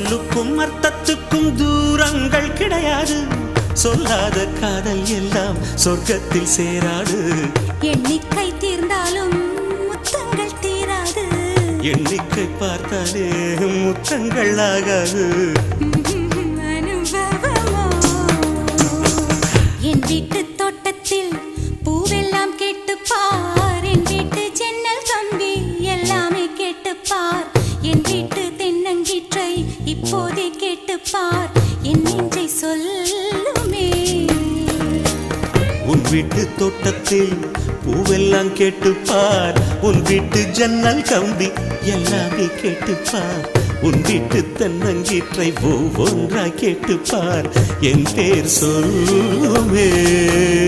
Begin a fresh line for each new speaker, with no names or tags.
சொல்லுக்கும் அர்த்தத்துக்கும் தூரங்கள் கிடையாது. சொல்லாத காதல் எல்லாம் சொர்க்கத்தில் சேராது.
எண்ணிக்கை தீர்ந்தாலும் முத்தங்கள் தீராது.
எண்ணிக்கை பார்த்தாலே முத்தங்கள் ஆகாது.
அனுபவமோ என் வீட்டு தோட்டத்தில் பூவெல்லாம் கேட்டுப்பார். என் வீட்டு ஜன்னல் கம்பி எல்லாமே கேட்டுப்பார். என் வீட்டு தென்னங்கீற்றை இப்போதே கேட்டுப்பார். என் நெஞ்சை சொல்லுமே.
உன் வீட்டு தோட்டத்தில் பூவெல்லாம் கேட்டுப்பார். உன் வீட்டு ஜன்னல் கம்பி எல்லாமே கேட்டுப்பார். உன் வீட்டு தென்னங்கீற்றை ஒவ்வொன்றாய் கேட்டுப்பார். என் பேர் சொல்லுமே.